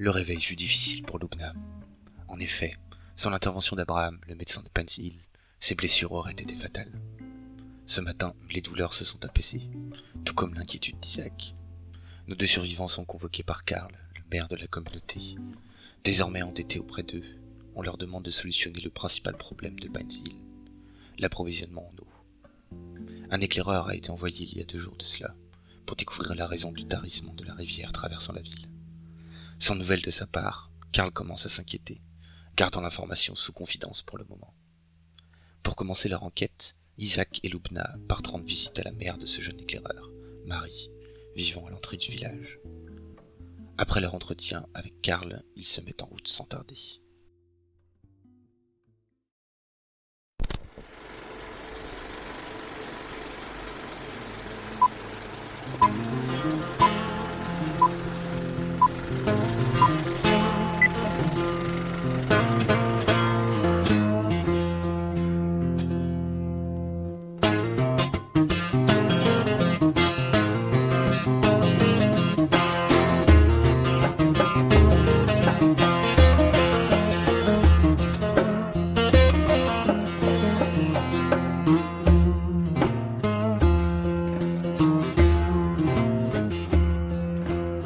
Le réveil fut difficile pour Lubna. En effet, sans l'intervention d'Abraham, le médecin de Pansy Hill, ses blessures auraient été fatales. Ce matin, les douleurs se sont apaisées, tout comme l'inquiétude d'Isaac. Nos 2 survivants sont convoqués par Karl, le maire de la communauté. Désormais endettés auprès d'eux, on leur demande de solutionner le principal problème de Pansy Hill, l'approvisionnement en eau. Un éclaireur a été envoyé il y a 2 jours de cela, pour découvrir la raison du tarissement de la rivière traversant la ville. Sans nouvelles de sa part, Karl commence à s'inquiéter, gardant l'information sous confidence pour le moment. Pour commencer leur enquête, Isaac et Lubna partent rendre visite à la mère de ce jeune éclaireur, Marie, vivant à l'entrée du village. Après leur entretien avec Karl, ils se mettent en route sans tarder.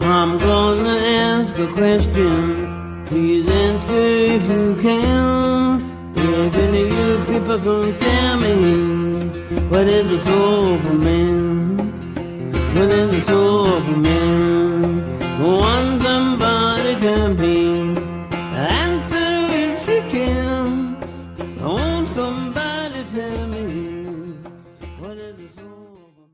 I'm gonna ask a question. Please answer if you can. If any of you people can tell me, what is the soul of a man? What is the soul of a man? Want somebody to be. Answer if you can. I want somebody to tell me, what is the soul of a man?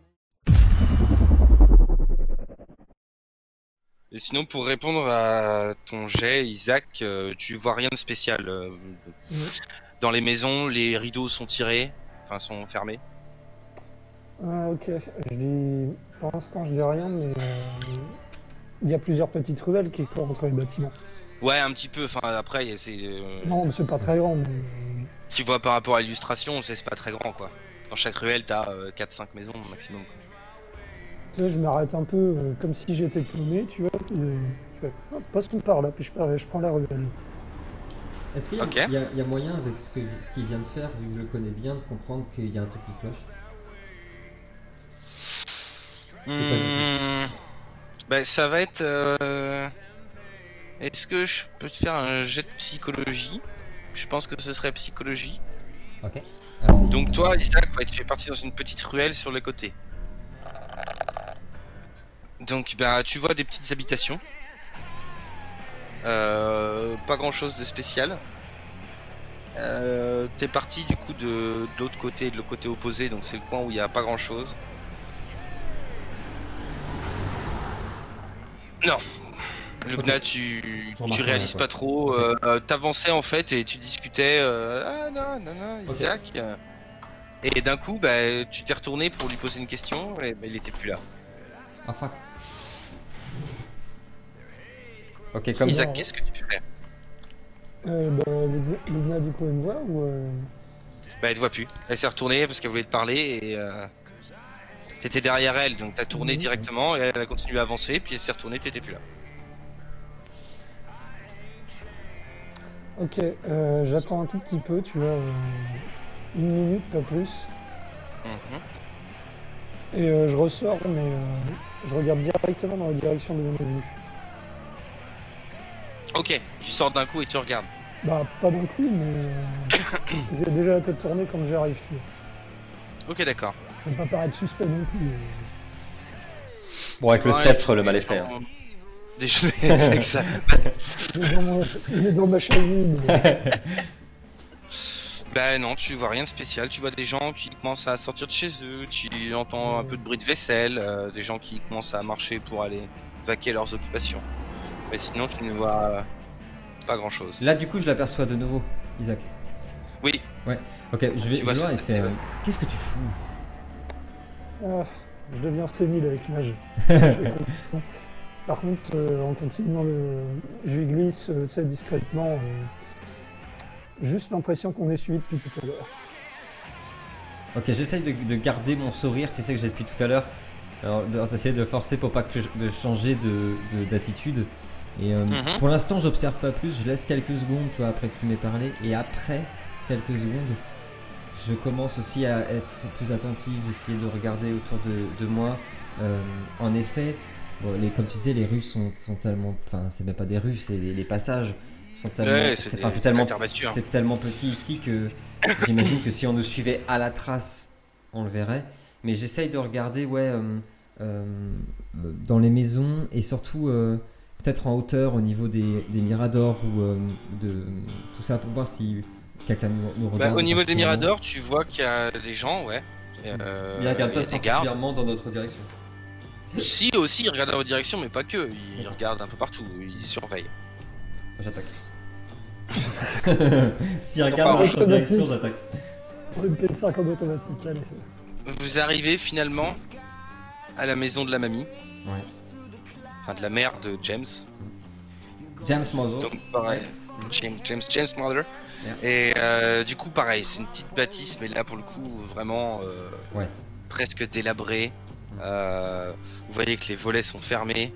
Et sinon, pour répondre à ton jet, Isaac, tu vois rien de spécial. Dans les maisons, les rideaux sont tirés, enfin sont fermés. Ok, pour l'instant je dis rien, mais il y a plusieurs petites ruelles qui courent entre les bâtiments. Ouais, un petit peu. Enfin, après, c'est. Non, mais c'est pas très grand. Mais... Tu vois par rapport à l'illustration, c'est pas très grand, quoi. Dans chaque ruelle, t'as 4-5 maisons au maximum, quoi. Tu sais, je m'arrête un peu comme si j'étais paumé, tu vois. Puis, je fais, passons par là, puis je prends la ruelle. Est-ce qu'il y a moyen, avec ce qu'il vient de faire, vu que je le connais bien, de comprendre qu'il y a un truc qui cloche? Ou pas du tout? Bah, ça va être. Est-ce que je peux te faire un jet de psychologie? Je pense que ce serait psychologie. Ok. Donc, toi, Isaac, ouais, tu fais partie dans une petite ruelle sur le côté. Donc, bah, tu vois des petites habitations. Pas grand chose de spécial. T'es parti du coup de l'autre côté, de le côté opposé, donc c'est le coin où il y a pas grand chose. Non. Lubna, tu réalises pas trop. T'avançais en fait et tu discutais. Ah non, Isaac. Et d'un coup, bah, tu t'es retourné pour lui poser une question et bah, il était plus là. Ah fuck. Ok, comme Isaac, qu'est-ce que tu fais? Lubna du coup elle me voit ou Bah, elle te voit plus. Elle s'est retournée parce qu'elle voulait te parler et t'étais derrière elle, donc t'as tourné directement et elle a continué à avancer, puis elle s'est retournée, t'étais plus là. Ok, j'attends un tout petit peu, tu vois, 1 minute, pas plus. Et je ressors, mais je regarde directement dans la direction de mon venu. Ok, tu sors d'un coup et tu regardes. Bah, pas d'un coup, mais j'ai déjà la tête tournée quand j'arrive, tu vois. Ok, d'accord. Ça ne va pas paraître suspect non plus. Bon, avec le sceptre, le mal est fait. Hein. C'est ça. Il est dans ma cheville. Bah non, tu vois rien de spécial. Tu vois des gens qui commencent à sortir de chez eux. Tu entends un peu de bruit de vaisselle. Des gens qui commencent à marcher pour aller vaquer leurs occupations. Mais sinon, tu ne vois pas grand chose. Là, du coup, je l'aperçois de nouveau, Isaac. Oui. Ouais. Ok, je vais voir et fait. Qu'est-ce que tu fous? Je deviens sénile avec l'âge. Par contre, en continuant, je lui glisse ça discrètement. Juste l'impression qu'on est suivi depuis tout à l'heure. Ok, j'essaye de garder mon sourire, tu sais que j'ai depuis tout à l'heure. Alors, d'essayer de forcer pour pas que de changer d'attitude. Et pour l'instant, j'observe pas plus. Je laisse quelques secondes, tu vois, après qu'il m'ait parlé. Et après quelques secondes, je commence aussi à être plus attentif, essayer de regarder autour de moi. En effet, bon, comme tu disais, les rues sont tellement... Enfin, c'est même pas des rues, c'est les passages sont tellement... Ouais, c'est tellement petit ici que j'imagine que si on nous suivait à la trace, on le verrait. Mais j'essaye de regarder, dans les maisons et surtout peut-être en hauteur au niveau des miradors ou de tout ça pour voir si quelqu'un nous regarde. Au niveau des miradors, tu vois qu'il y a des gens, ouais. Ils regardent pas particulièrement dans notre direction. Si, aussi, ils regardent dans votre direction, mais pas que. Ils regardent un peu partout, ils surveillent. J'attaque. S'ils regardent dans notre direction, j'attaque. On me paye 5 en automatique, allez. Vous arrivez finalement à la maison de la mamie. Ouais. Enfin, de la mère de James. James Mother. Donc, pareil. James Mother. Yeah. Et du coup, pareil, c'est une petite bâtisse, mais là, pour le coup, vraiment presque délabrée. Vous voyez que les volets sont fermés.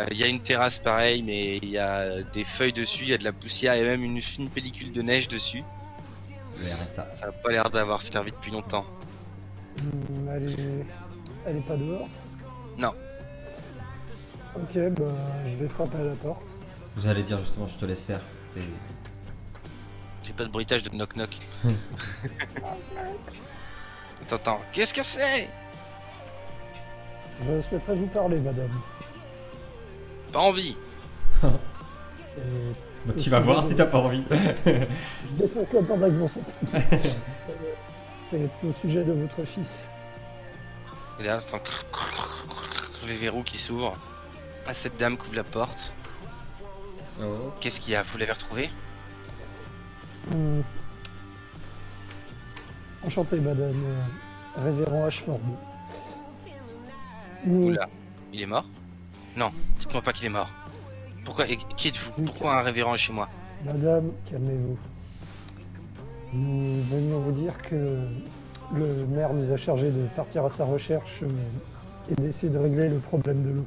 Il y a une terrasse pareil, mais il y a des feuilles dessus, il y a de la poussière et même une fine pellicule de neige dessus. Ça a pas l'air d'avoir servi depuis longtemps. Elle est pas dehors? Non. Ok, je vais frapper à la porte. J'allais dire justement, je te laisse faire. J'ai pas de bruitage de knock-knock. Attends, qu'est-ce que c'est? Je souhaiterais vous parler, madame. Pas envie. Tu vas voir si t'as pas envie. Je défonce la porte avec mon sac. C'est au sujet de votre fils. Et là, les verrous qui s'ouvrent. À cette dame qui ouvre la porte. Oh. Qu'est-ce qu'il y a? Vous l'avez retrouvé? Enchanté, madame. Révérend Ashford. Oula, il est mort? Non, dites-moi pas qu'il est mort. Pourquoi? Et qui êtes-vous? Pourquoi un révérend est chez moi? Madame, calmez-vous. Nous venions vous dire que le maire nous a chargé de partir à sa recherche et d'essayer de régler le problème de l'eau.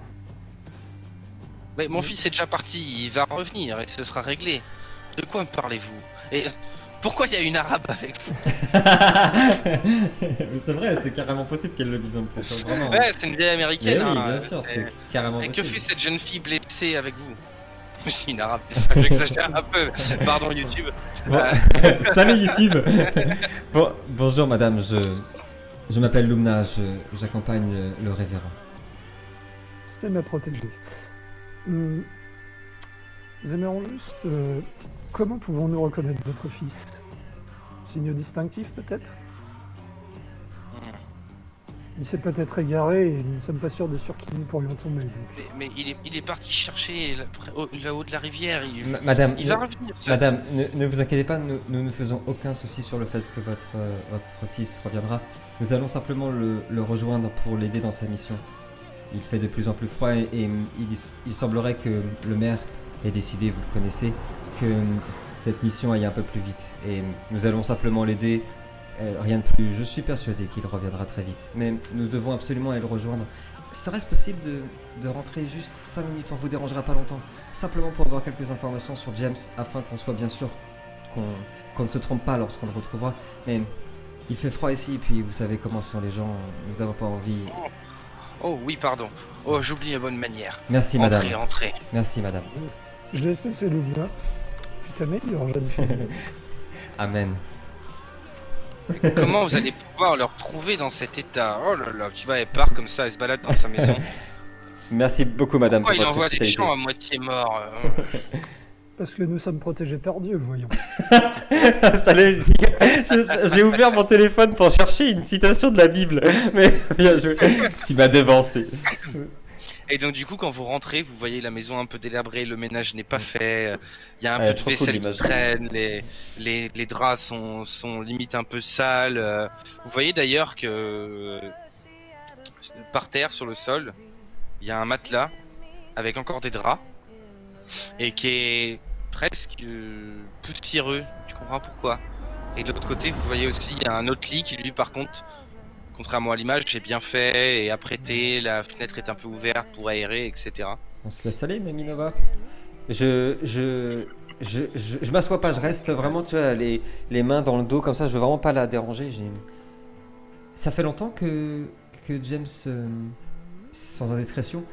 Mais mon fils est déjà parti, il va revenir et ce sera réglé. De quoi me parlez-vous? Et pourquoi il y a une arabe avec vous? Mais c'est vrai, c'est carrément possible qu'elle le dise en plus. Vraiment. Ouais, c'est une vieille américaine. Mais oui, bien sûr, c'est carrément possible. Et que fait cette jeune fille blessée avec vous? Je dis une arabe, c'est ça, j'exagère un peu. Pardon YouTube. Bon. Salut YouTube. Bonjour madame, je m'appelle Lumna, j'accompagne le révérend. C'est ma protégée. Nous aimerions juste... comment pouvons-nous reconnaître votre fils? Signe distinctif peut-être? Il s'est peut-être égaré et nous ne sommes pas sûrs de sur qui nous pourrions tomber. Donc. Mais il est parti chercher là-haut de la rivière. Madame, il va revenir. Madame, ne vous inquiétez pas, nous ne faisons aucun souci sur le fait que votre fils reviendra. Nous allons simplement le rejoindre pour l'aider dans sa mission. Il fait de plus en plus froid et il semblerait que le maire ait décidé, vous le connaissez, que cette mission aille un peu plus vite. Et nous allons simplement l'aider. Rien de plus, je suis persuadé qu'il reviendra très vite. Mais nous devons absolument aller le rejoindre. Serait-ce possible de rentrer juste 5 minutes? On vous dérangera pas longtemps. Simplement pour avoir quelques informations sur James, afin qu'on soit bien sûr qu'on ne se trompe pas lorsqu'on le retrouvera. Mais il fait froid ici, et puis vous savez comment sont les gens, nous n'avons pas envie... Oh oui, pardon. Oh, j'oublie la bonne manière. Merci madame. Entrez. Merci madame. Je laisse passer le bien. Putain, mais il jeune fille. Amen. Comment vous allez pouvoir le retrouver dans cet état? Oh là là, tu vois, elle part comme ça, elle se balade dans sa maison. Merci beaucoup madame. Pourquoi il envoie des gens à moitié morts? Parce que nous sommes protégés par Dieu, voyons. J'allais le dire. J'ai ouvert mon téléphone pour chercher une citation de la Bible. Mais bien joué. Tu m'as devancé. Et donc du coup, quand vous rentrez, vous voyez la maison un peu délabrée, le ménage n'est pas fait, il y a un peu de vaisselle qui traîne, les draps sont limite un peu sales. Vous voyez d'ailleurs que par terre, sur le sol, il y a un matelas avec encore des draps et qui est presque poussiéreux. Tu comprends pourquoi? Et de l'autre côté, vous voyez aussi, il y a un autre lit qui lui, par contre, contrairement à l'image, est bien fait et apprêté, la fenêtre est un peu ouverte pour aérer, etc. On se laisse aller, Minova. Je m'assois pas, je reste vraiment, tu vois, les mains dans le dos comme ça, je veux vraiment pas la déranger. Ça fait longtemps que James, sans indiscrétion,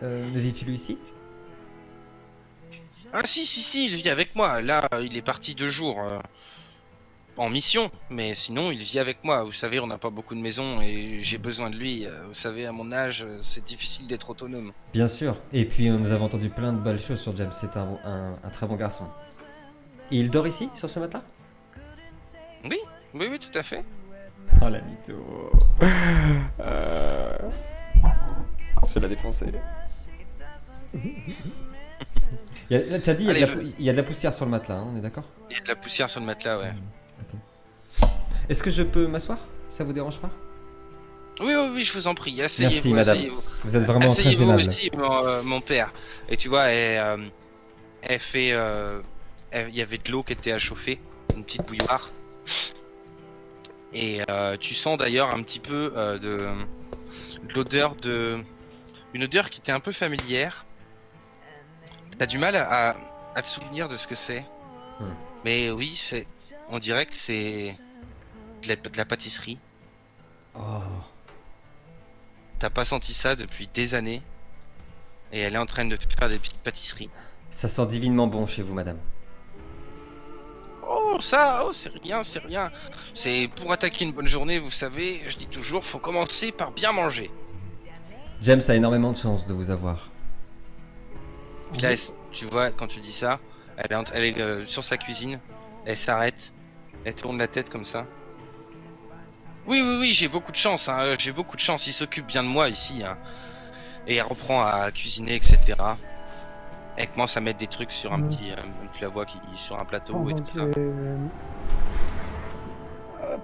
ne vit plus ici? Ah si, il vit avec moi. Là, il est parti 2 jours en mission, mais sinon il vit avec moi. Vous savez, on n'a pas beaucoup de maisons et j'ai besoin de lui. Vous savez, à mon âge, c'est difficile d'être autonome. Bien sûr. Et puis nous avons entendu plein de belles choses sur James. C'est un très bon garçon. Et il dort ici, sur ce matelas? Oui, tout à fait. Oh la mytho. Je vais la défoncer. Tu as dit, Allez, il y a de la poussière sur le matelas, hein, on est d'accord? Il y a de la poussière sur le matelas, ouais. Ok. Est-ce que je peux m'asseoir? Ça vous dérange pas? Oui, je vous en prie. Asseyez-vous. Merci, madame. Asseyez-vous. Vous êtes vraiment très Asseyez-vous aimable. aussi, mon père. Et tu vois, elle fait... il y avait de l'eau qui était à chauffer, une petite bouilloire. Et tu sens d'ailleurs un petit peu de l'odeur de... Une odeur qui était un peu familière. T'as du mal à te souvenir de ce que c'est. Mais oui, on dirait que c'est de la pâtisserie. Oh. T'as pas senti ça depuis des années. Et elle est en train de faire des petites pâtisseries. Ça sent divinement bon chez vous, madame. C'est rien. C'est pour attaquer une bonne journée, vous savez, je dis toujours, faut commencer par bien manger. James a énormément de chance de vous avoir. Puis là, tu vois, quand tu dis ça, elle est sur sa cuisine, elle s'arrête, elle tourne la tête comme ça. Oui, j'ai beaucoup de chance, hein, il s'occupe bien de moi ici, hein. Et elle reprend à cuisiner, etc. Elle commence à mettre des trucs sur un petit, tu la vois sur un plateau et tout ça.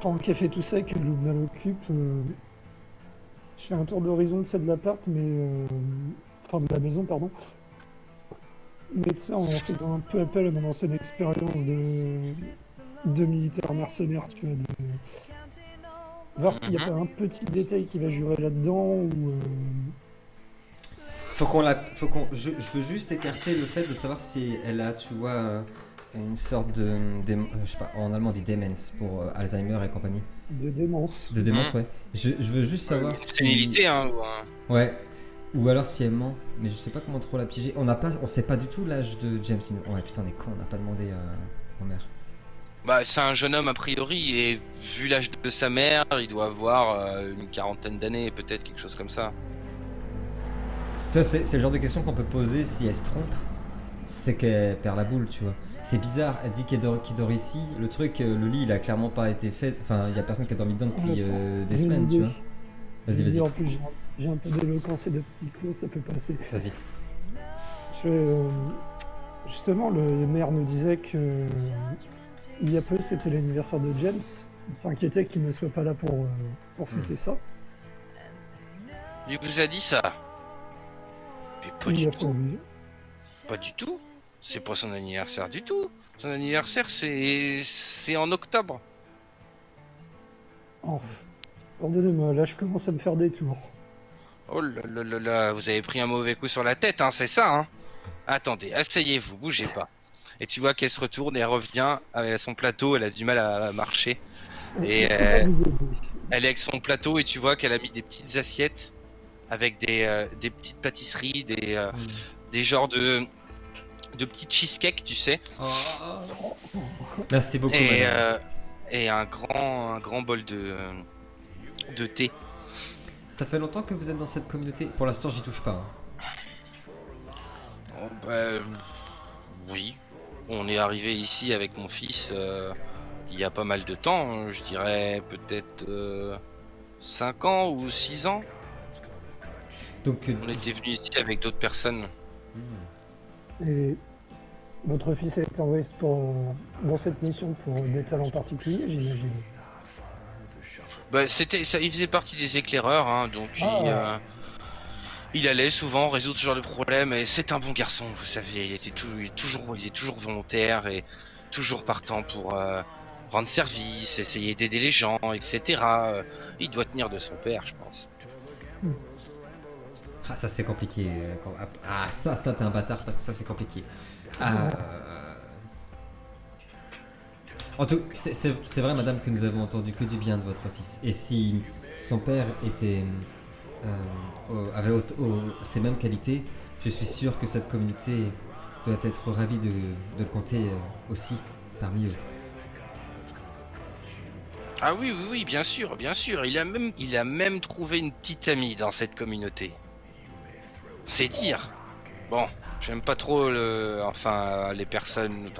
Pendant qu'elle fait tout ça et que Lubna l'occupe, je fais un tour d'horizon de celle de l'appart, enfin de la maison, pardon. Mais tu sais, en faisant un peu appel à mon ancienne expérience de militaire mercenaire, tu vois, voir s'il n'y a pas un petit détail qui va jurer là-dedans ou... Je veux juste écarter le fait de savoir si elle a, tu vois, une sorte de je sais pas, en allemand on dit Demenz pour Alzheimer et compagnie. De démence. De démence, ouais. Je veux juste savoir si... Sénilité, hein. Ouais. Ou alors si elle ment, mais je sais pas comment trop la piéger. On sait pas du tout l'âge de James. Ouais, putain, on est con, on n'a pas demandé à mère. Bah, c'est un jeune homme a priori, et vu l'âge de sa mère, il doit avoir une 40aine d'années, peut-être quelque chose comme ça. Ça, c'est le genre de question qu'on peut poser si elle se trompe. C'est qu'elle perd la boule, tu vois. C'est bizarre, elle dit qu'il dort ici. Le truc, le lit, il a clairement pas été fait. Enfin, il y a personne qui a dormi dedans depuis des semaines, tu vois. Vas-y. En plus, j'ai un peu d'éloquence et de petits clos, ça peut passer. Vas-y. Justement, le maire nous disait que il y a peu, c'était l'anniversaire de James. Il s'inquiétait qu'il ne soit pas là pour fêter ça. Il vous a dit ça? Mais pas du tout. Pas du tout. C'est pas son anniversaire du tout. Son anniversaire, c'est en octobre. Oh, pardonnez-moi, là je commence à me faire des tours. Oh là, vous avez pris un mauvais coup sur la tête, hein, c'est ça, hein. Attendez, asseyez-vous, bougez pas. Et tu vois qu'elle se retourne et elle revient avec son plateau, elle a du mal à marcher. Et elle est avec son plateau et tu vois qu'elle a mis des petites assiettes avec des petites pâtisseries, des genres de petits cheesecakes, tu sais. Merci beaucoup, madame. Et un grand bol de thé. Ça fait longtemps que vous êtes dans cette communauté. Pour l'instant, j'y touche pas. Oh, bah, oui. On est arrivé ici avec mon fils il y a pas mal de temps. Je dirais peut-être 5 ans ou 6 ans. Donc, on était venu ici avec d'autres personnes. Et votre fils a été envoyé dans cette mission pour des talents particuliers, j'imagine. Bah, il faisait partie des éclaireurs, hein, donc il allait souvent résoudre ce genre de problème. Et c'est un bon garçon, vous savez. Il est toujours volontaire et toujours partant pour rendre service, essayer d'aider les gens, etc. Il doit tenir de son père, je pense. Ah, ça c'est compliqué. Ça t'es un bâtard parce que ça c'est compliqué. Ah, en tout, c'est vrai, madame, que nous avons entendu que du bien de votre fils. Et si son père avait ces mêmes qualités, je suis sûr que cette communauté doit être ravie de le compter aussi parmi eux. Ah oui, oui, oui, bien sûr, bien sûr. Il a même trouvé une petite amie dans cette communauté. C'est dire. Bon, j'aime pas trop les personnes,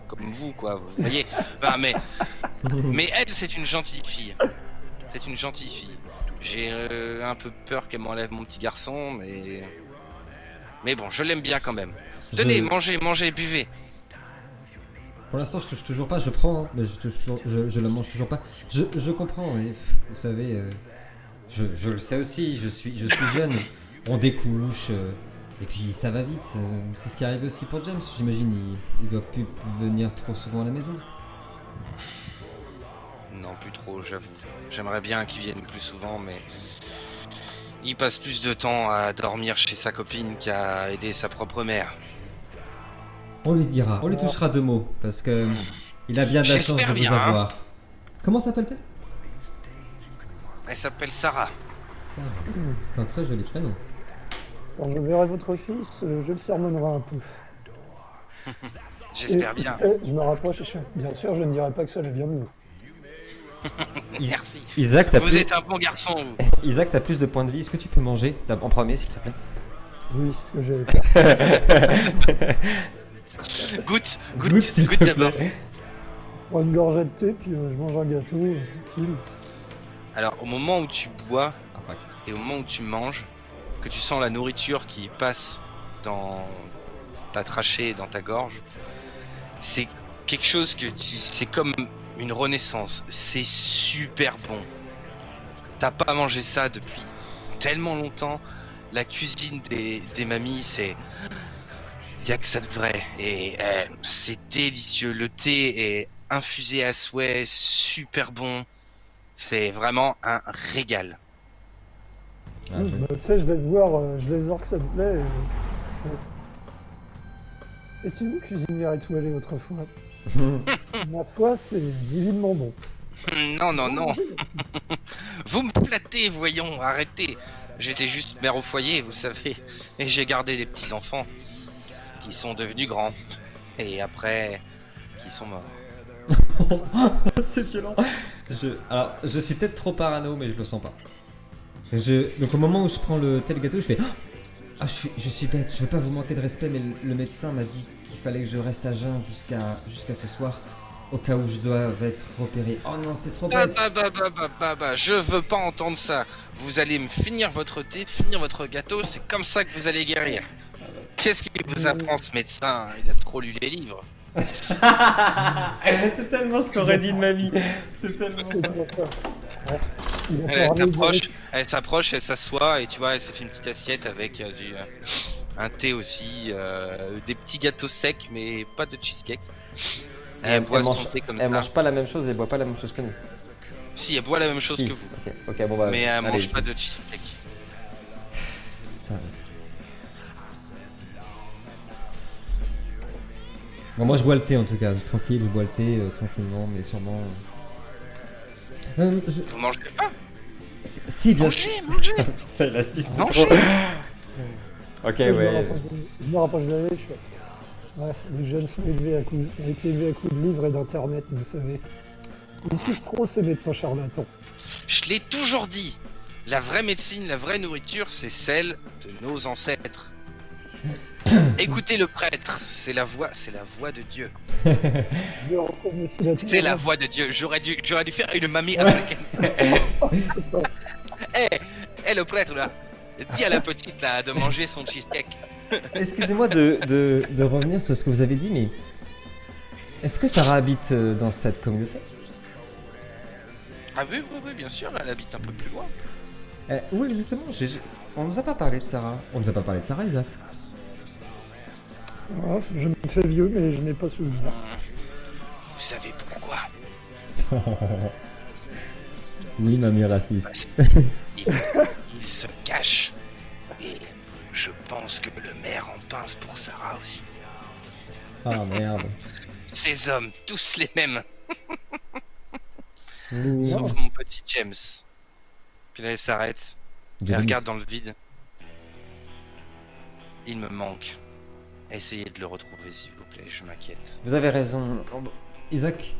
comme vous, quoi. Vous voyez. Mais elle, c'est une gentille fille. C'est une gentille fille. J'ai un peu peur qu'elle m'enlève mon petit garçon, mais bon, je l'aime bien quand même. Tenez, mangez, buvez. Pour l'instant, je touche toujours pas. Je prends, mais je le mange toujours pas. Je comprends. Mais, vous savez, je le sais aussi. Je suis jeune. On découche. Et puis ça va vite. C'est ce qui arrive aussi pour James. J'imagine il doit plus venir trop souvent à la maison. Non, plus trop, j'avoue. J'aimerais bien qu'il vienne plus souvent, mais il passe plus de temps à dormir chez sa copine qu'à aider sa propre mère. On lui dira, on lui touchera 2 mots, parce que il a bien de la chance de vous avoir. Comment s'appelle-t-elle ? Elle s'appelle Sarah. Sarah. C'est un très joli prénom. Quand je verrai votre fils, je le sermonnerai un peu. J'espère Et, bien. Je me rapproche et je fais, bien sûr, je ne dirai pas que ça vient de vous. Merci. Isaac, vous êtes un bon garçon. Isaac, t'as plus de points de vie. Est-ce que tu peux manger en premier, s'il te plaît ? Oui, c'est ce que j'allais faire. Goûte s'il te d'abord. plaît. Je prends une gorgée de thé, puis je mange un gâteau, tranquille. Alors, au moment où tu bois Ah, fuck. et au moment où tu manges, que tu sens la nourriture qui passe dans ta trachée, dans ta gorge, c'est quelque chose c'est comme une renaissance. C'est super bon. T'as pas mangé ça depuis tellement longtemps. La cuisine des mamies, c'est... Il y a que ça de vrai. Et c'est délicieux. Le thé est infusé à souhait, super bon. C'est vraiment un régal. Ah, Tu sais, je laisse voir que ça te plaît. Étiez-vous cuisinière étoilée autrefois? Ma foi, c'est divinement bon. Non. Vous me flattez, voyons, arrêtez. J'étais juste mère au foyer, vous savez. Et j'ai gardé des petits-enfants qui sont devenus grands. Et après, qui sont morts. C'est violent. Alors, je suis peut-être trop parano, mais je le sens pas. Donc au moment où je prends le tel gâteau, je fais ah, je suis bête, je veux pas vous manquer de respect, mais le médecin m'a dit qu'il fallait que je reste à jeun jusqu'à ce soir, au cas où je dois être repéré. Oh non, c'est trop bête. Je veux pas entendre ça. Vous allez me finir votre thé, finir votre gâteau, c'est comme ça que vous allez guérir. Qu'est-ce qu'il vous apprend ce médecin? Il a trop lu les livres. C'est tellement ce qu'aurait dit de mamie. C'est tellement ça. Elle s'approche, elle s'assoit et tu vois, elle s'est fait une petite assiette avec un thé aussi, des petits gâteaux secs mais pas de cheesecake. Elle boit son thé comme ça. Elle mange pas la même chose, elle boit pas la même chose que nous. Si, elle boit la même chose que vous. Ok, bon bah. Mais elle mange pas de cheesecake. Putain. Bon, moi je bois le thé en tout cas, tranquille, je bois le thé tranquillement, mais sûrement. Vous mangez pas? Si, bien sûr. Mangez. Putain, élastique, Mangez. trop. Ok, ouais. Je me rapproche de la je fais. Bref, les jeunes ont été élevés à coups de livres et d'internet, vous savez. Ils suivent trop ces médecins charlatans. Je l'ai toujours dit. La vraie médecine, la vraie nourriture, c'est celle de nos ancêtres. Écoutez le prêtre, c'est la voix de Dieu. C'est la voix de Dieu. J'aurais dû faire une mamie africaine. Le prêtre là, dis à la petite là de manger son cheesecake. Excusez-moi de revenir sur ce que vous avez dit, mais est-ce que Sarah habite dans cette communauté? Ah oui, bien sûr, elle habite un peu plus loin. Oui, exactement. On nous a pas parlé de Sarah. On nous a pas parlé de Sarah, Isa. Ouais, je me fais vieux, mais je n'ai pas souvenir. Vous savez pourquoi? Oui, mamie raciste. Il se cache. Et je pense que le maire en pince pour Sarah aussi. Ah merde. Ces hommes, tous les mêmes, Ouh. sauf mon petit James. Puis là, il s'arrête, il James. regarde dans le vide. Il me manque. Essayez de le retrouver, s'il vous plaît, je m'inquiète. Vous avez raison. Isaac,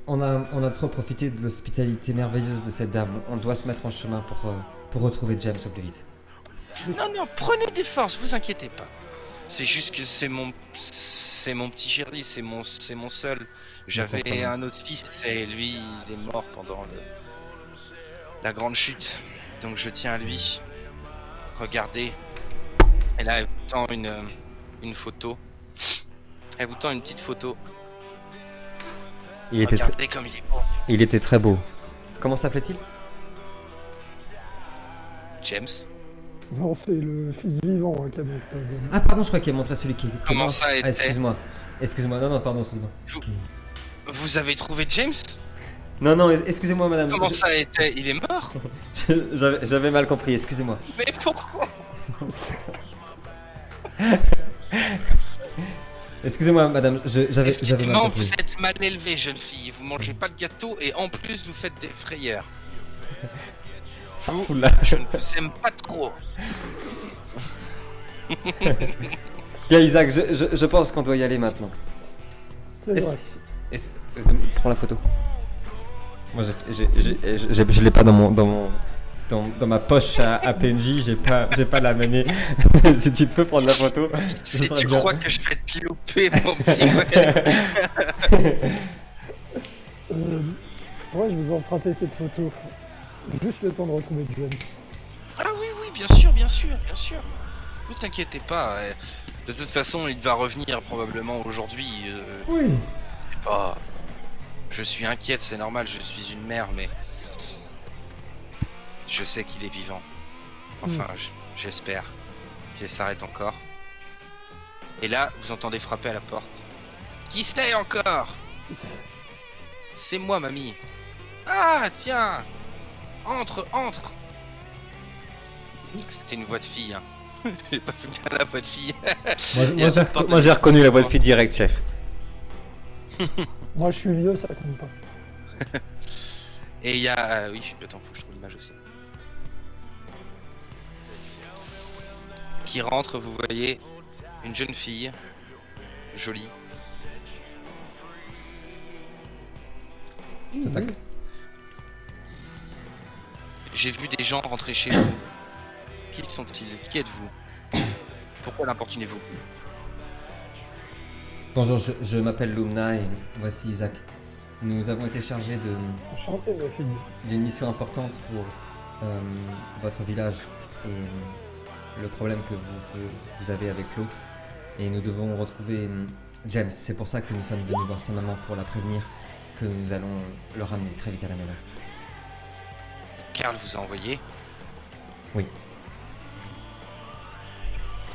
on a trop profité de l'hospitalité merveilleuse de cette dame. On doit se mettre en chemin pour retrouver James au plus vite. Non, prenez des forces, vous inquiétez pas. C'est juste que c'est mon petit chéri, c'est mon seul. J'avais comprends. un autre fils et lui, il est mort pendant la grande chute. Donc je tiens à lui. Regardez. Et là, elle vous tend une photo. Elle vous tend une petite photo. Regardez comme il est beau. Il était très beau. Comment s'appelait-il? James. Non, c'est le fils vivant hein, qui a montré. Ah pardon, je crois qu'il a montré celui qui... Comment ça était? Excuse-moi. Non, pardon, excuse-moi. Vous avez trouvé James? Non, excusez-moi madame. Comment ça a été? Il est mort? J'avais mal compris, excusez-moi. Mais pourquoi? Excusez-moi madame, j'avais mal Effectivement, compris. vous êtes mal élevée, jeune fille. Vous mangez pas de gâteau et en plus vous faites des frayeurs. Ça Vous, fout là. je ne vous aime pas trop. Bien Isaac, je pense qu'on doit y aller maintenant. C'est Est-ce- vrai. Prends la photo. Moi je l'ai pas dans ma poche à PNJ, j'ai pas la menée. Si tu peux prendre la photo. Si serait tu bien. crois que je vais te louper, mon petit ouais. Ouais, je vous ai emprunté cette photo. Juste le temps de retrouver James. Ah oui, bien sûr. Ne t'inquiétez pas. De toute façon, il va revenir probablement aujourd'hui. Oui. C'est pas... Je suis inquiète, c'est normal, je suis une mère, mais... Je sais qu'il est vivant. Enfin, j'espère. Puis elle s'arrête encore. Et là, vous entendez frapper à la porte. Qui c'est encore? C'est moi, mamie. Ah, tiens. Entre. C'était une voix de fille, hein. J'ai pas fait bien la voix de fille. Moi j'ai reconnu la voix de fille direct, chef. Moi, je suis vieux, ça compte pas. Et il y a... oui, attends, faut que je trouve l'image aussi. Qui rentre, vous voyez, une jeune fille, jolie. Attaque. J'ai vu des gens rentrer chez vous. Qui sont-ils? Qui êtes-vous? Pourquoi l'importunez-vous? Bonjour, je m'appelle Lumna et voici Isaac. Nous avons été chargés Enchanté, ma fille. d'une mission importante pour votre village et le problème que vous avez avec l'eau. Et nous devons retrouver James. C'est pour ça que nous sommes venus voir sa maman pour la prévenir que nous allons le ramener très vite à la maison. Karl vous a envoyé? Oui.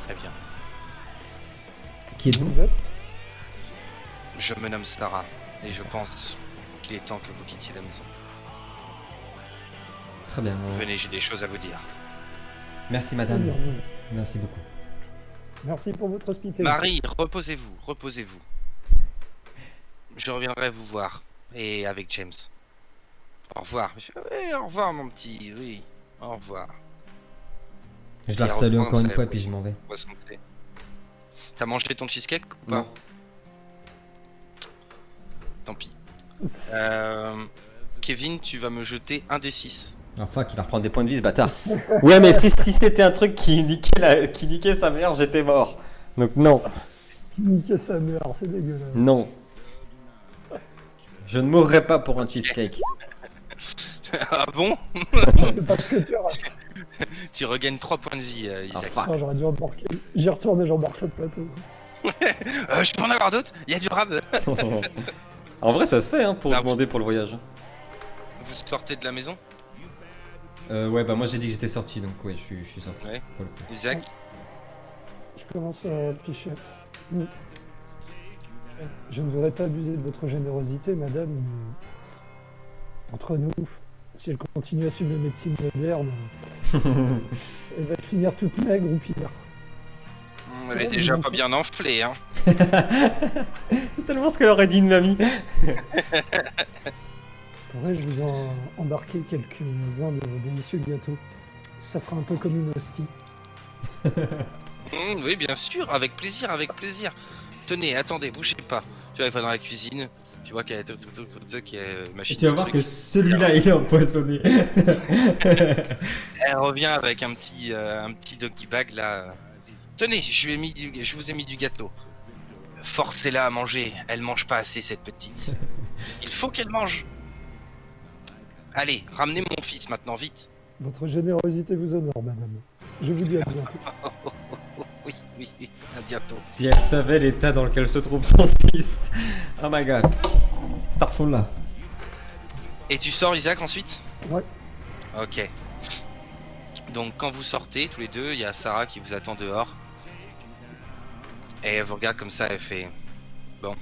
Très bien. Qui êtes-vous? Vous êtes Je me nomme Sarah et je pense qu'il est temps que vous quittiez la maison. Très bien. Venez, j'ai des choses à vous dire. Merci très madame. bien. Merci beaucoup. Merci pour votre hospitalité. Marie, reposez-vous. Je reviendrai vous voir. Et avec James. Au revoir. Oui, au revoir mon petit, oui. Au revoir. Je la Et salue reprendre encore une sa- fois et puis je m'en vais. Bonne santé. T'as mangé ton cheesecake ou pas? Non. Tant pis. Kevin, tu vas me jeter un des 6. Oh fuck, il va reprendre des points de vie ce bâtard. Ouais mais si c'était un truc qui niquait sa mère, j'étais mort. Donc non, Niquer sa mère, c'est dégueulasse. non. Je ne mourrai pas pour un cheesecake. Ah bon? C'est pas ce que tu as. Tu regagnes 3 points de vie, Isaac. fuck. J'aurais dû embarquer. J'y retourne et j'embarque le plateau. Je peux en avoir d'autres? Il y a du rab. En vrai ça se fait hein, pour Ah, demander pour le voyage. Vous sortez de la maison? Ouais bah moi j'ai dit que j'étais sorti donc ouais je suis sorti. Ouais. Pour le coup. Isaac? Je commence à picher. Je ne voudrais pas abuser de votre générosité, madame. mais entre nous, si elle continue à suivre la médecine moderne, Elle va finir toute maigre ou pire. Elle est déjà pas bien enflée, hein. C'est tellement ce qu'elle aurait dit une mamie. Pourrais-je vous embarquer quelques-uns de vos délicieux gâteaux? Ça fera un peu comme une hostie. Oui, bien sûr, avec plaisir, avec plaisir. Tenez, attendez, bougez pas. Tu vas dans la cuisine, tu vois qu'il y a qui est machine. Et tu vas voir que celui-là, il est empoisonné. Elle revient avec un petit doggy bag là. Tenez, je vous ai mis du gâteau. Forcez-la à manger. Elle mange pas assez cette petite. Il faut qu'elle mange. Allez, ramenez mon fils maintenant, vite. Votre générosité vous honore, madame. Je vous dis à bientôt. Oui, à bientôt. Si elle savait l'état dans lequel se trouve son fils. Oh my god. Starfall là. Et tu sors, Isaac, ensuite? Ouais. Ok. Donc quand vous sortez tous les deux, il y a Sarah qui vous attend dehors. Et elle vous regarde comme ça, elle fait... Bon.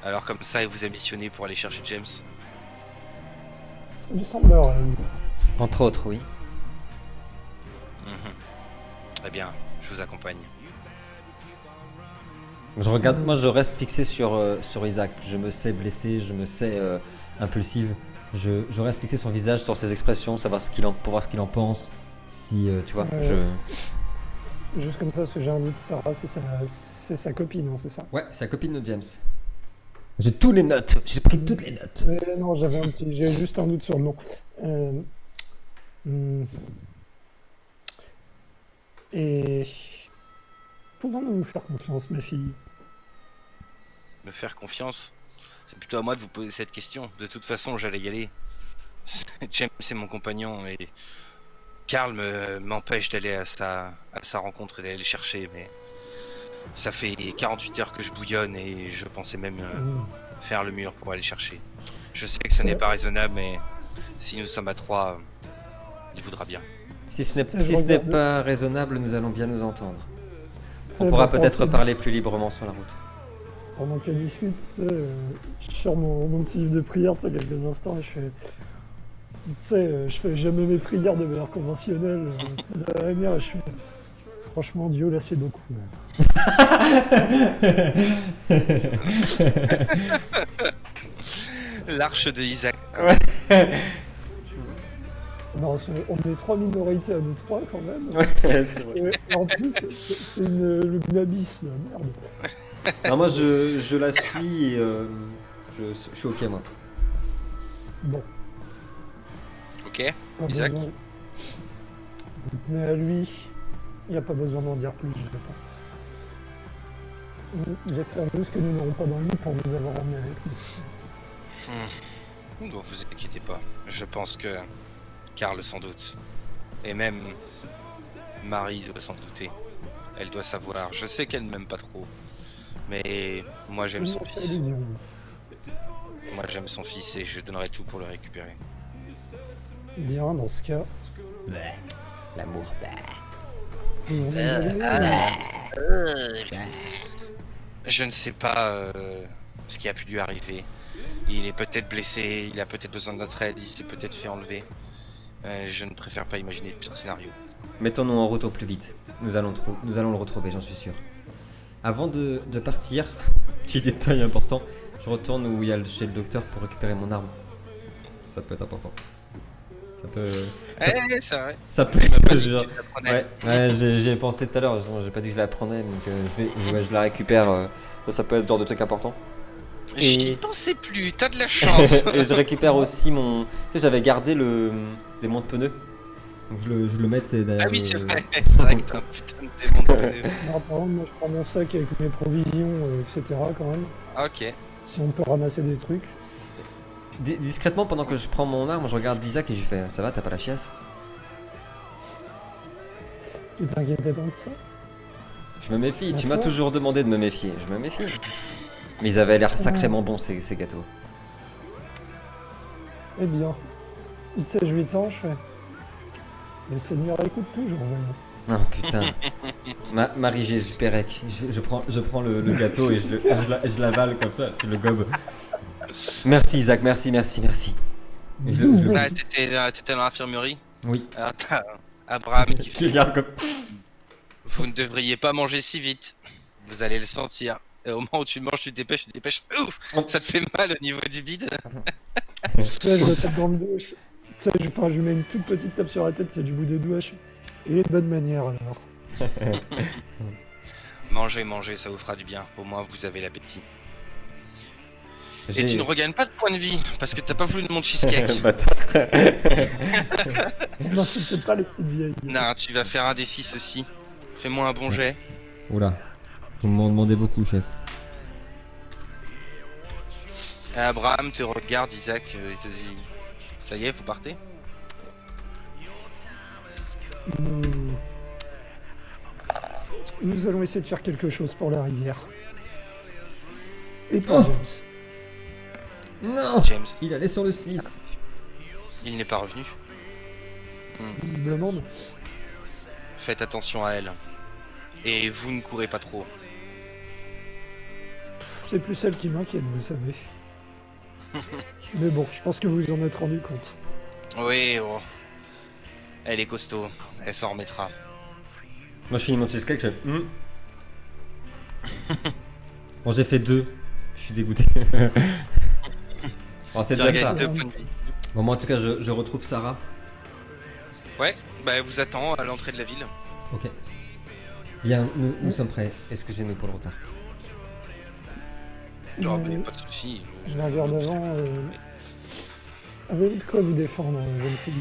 Alors comme ça, elle vous a missionné pour aller chercher James. Il me semble... Entre autres, oui. Eh bien, je vous accompagne. Je regarde, moi je reste fixé sur Isaac. Je me sais blessé, je me sais impulsive. Je reste fixé sur son visage, sur ses expressions, savoir pour voir ce qu'il en pense. Si, tu vois, Juste comme ça, parce que j'ai un doute, Sarah, c'est sa copine, hein, c'est ça? Ouais, c'est la copine de James. J'ai tous les notes, j'ai pris toutes les notes. Non, j'ai juste un doute sur le nom. Et pouvons-nous vous faire confiance, ma fille? Me faire confiance? C'est plutôt à moi de vous poser cette question. De toute façon, j'allais y aller. James c'est mon compagnon et Karl m'empêche d'aller à sa rencontre et d'aller le chercher, mais ça fait 48 heures que je bouillonne et je pensais même faire le mur pour aller chercher. Je sais que ce n'est pas raisonnable, mais si nous sommes à 3, il voudra bien. Si ce n'est pas raisonnable, nous allons bien nous entendre. On pourra peut-être parler plus librement sur la route. Pendant qu'elle discute, je sors mon petit livre de prière, tu sais, quelques instants, et je fais... Tu sais, je fais jamais mes prières de manière conventionnelle. Je fais... Franchement, Dieu, là, c'est beaucoup. L'arche de Isaac. Ouais. Non, on est 3 minorités à nous 3 quand même. Ouais, c'est vrai. Et en plus, c'est le gnabisme, merde. Non, moi je la suis et je suis ok, moi. Bon. Ok, Pas Isaac. besoin. Mais à lui, il n'y a pas besoin d'en dire plus, je pense. J'espère juste que nous n'aurons pas d'ennui pour vous avoir emmené avec nous. Ne vous inquiétez pas. Je pense que Karl sans doute. Et même Marie doit s'en douter. Elle doit savoir. Je sais qu'elle ne m'aime pas trop. Mais moi j'aime son fils. Moi j'aime son fils et je donnerai tout pour le récupérer. Bien, dans ce cas... L'amour. Je ne sais pas ce qui a pu lui arriver. Il est peut-être blessé, il a peut-être besoin de notre aide, il s'est peut-être fait enlever. Je ne préfère pas imaginer de pire scénario. Mettons-nous en route au plus vite. Nous allons le retrouver, j'en suis sûr. Avant de partir, petit détail important, je retourne où il y a chez le docteur pour récupérer mon arme. Ça peut être important. Ça peut... c'est vrai. Ça peut Tu m'as pas être... dit que genre... tu l'apprenais. Ouais, j'y ai pensé tout à l'heure, j'ai pas dit que je la prenais, donc je la récupère. Ça peut être le genre de truc important. J'y pensais plus, t'as de la chance. Et je récupère aussi mon... Tu sais, j'avais gardé le démon de pneus. Donc je le mets, c'est derrière... Ah oui, c'est vrai que t'as un putain de démon de pneu. Non, par exemple, moi je prends mon sac avec mes provisions, etc. quand même. Ok. Si on peut ramasser des trucs. Discrètement, pendant que je prends mon arme, je regarde Isaac et je lui fais: ça va, t'as pas la chiasse? Tu t'inquiétais tant que ça? Je me méfie, tu m'as toujours demandé de me méfier, je me méfie. Mais ils avaient l'air sacrément bons ces gâteaux. Eh bien, 16-8 ans, je fais... Le Seigneur écoute toujours, voyons. Non, putain. Marie-Jésus Pérec. Je prends le gâteau et je l'avale comme ça, je le gobe. Merci Isaac, merci. T'étais dans l'infirmerie? Oui. Alors, t'as Abraham qui Qui fait regarde comme. vous ne devriez pas manger si vite. Vous allez le sentir. Et au moment où tu manges, tu te dépêches. Ouf, ça te fait mal au niveau du vide. Là, je me tape dans le dos. Je lui mets une toute petite tape sur la tête, c'est du bout de doigt. Et une bonne manière alors. Mangez, ça vous fera du bien. Au moins, vous avez l'appétit. Et tu ne J'ai. regagnes pas de points de vie parce que t'as pas voulu de mon cheesecake. Bâtard. Non, c'est peut-être pas les petites vieilles. Non, tu vas faire un des 6 aussi. Fais-moi un bon jet. Oula. Vous m'en demandez beaucoup, chef. Abraham te regarde, Isaac, il te dit ça y est, vous partez. Nous allons essayer de faire quelque chose pour la rivière. Et pour Oh. James. Non. James, Il allait sur le 6. il n'est pas revenu. Visiblement, non. Faites attention à elle. Et vous ne courez pas trop. C'est plus celle qui m'inquiète, vous savez. Mais bon, je pense que vous en êtes rendu compte. Oui, oh. Elle est costaud, elle s'en remettra. Moi, je finis mon cheesecake, je fais. Bon, j'ai fait 2. Je suis dégoûté. Bon, c'est Tu déjà ça. regagnes 2 points de vie. Bon, moi, en tout cas, je retrouve Sarah. Ouais, bah elle vous attend à l'entrée de la ville. Ok. Bien, nous sommes prêts. Excusez-nous pour le retard. Oh, bah, pas de soucis. Je vais vers devant. Avez-vous de quoi vous défendre, jeune fille?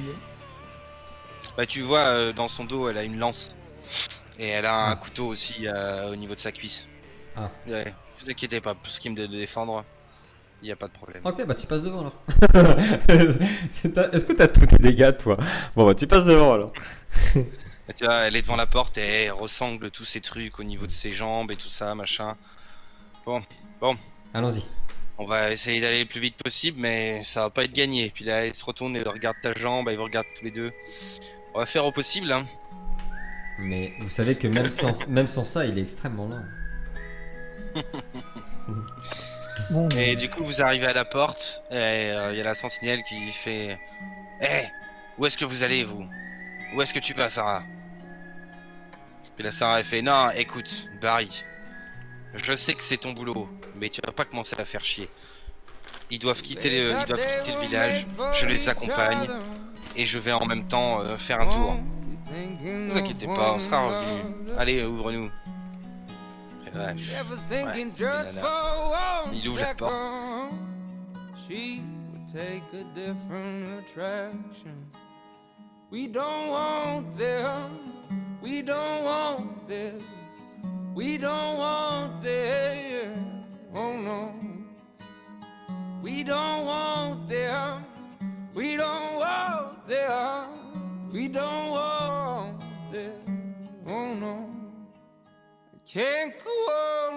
Bah tu vois, dans son dos, elle a une lance. Et elle a un Ah. couteau aussi au niveau de sa cuisse. Ah. Ouais, vous inquiétez pas, pour ce qui me de défendre, il n'y a pas de problème. Ok, bah tu passes devant alors. Est-ce que t'as tous tes dégâts, toi? Bon, bah tu passes devant alors. Et tu vois, elle est devant la porte et elle ressemble tous ces trucs au niveau de ses jambes et tout ça, machin. Bon, Allons-y. on va essayer d'aller le plus vite possible, mais ça va pas être gagné. Puis là, elle se retourne et regarde ta jambe, elle vous regarde tous les deux. On va faire au possible, hein. Mais vous savez que même sans ça, il est extrêmement lent. Bon, Et du coup, vous arrivez à la porte, et il y a la sentinelle qui fait hé, où est-ce que vous allez, vous? Où est-ce que tu vas, Sarah? Puis la Sarah, elle fait non, écoute, Barry, je sais que c'est ton boulot, mais tu vas pas commencer à faire chier. Ils doivent quitter le village, je les accompagne, et je vais en même temps faire un tour. Ne vous inquiétez pas, on sera revenu. Allez, ouvre-nous. Ouais. Il ouvre la porte. She would take a different attraction. We don't want them. We don't want them. We don't want them. Oh no. We don't want them. We don't want them. We don't want them. Oh no. Can't go on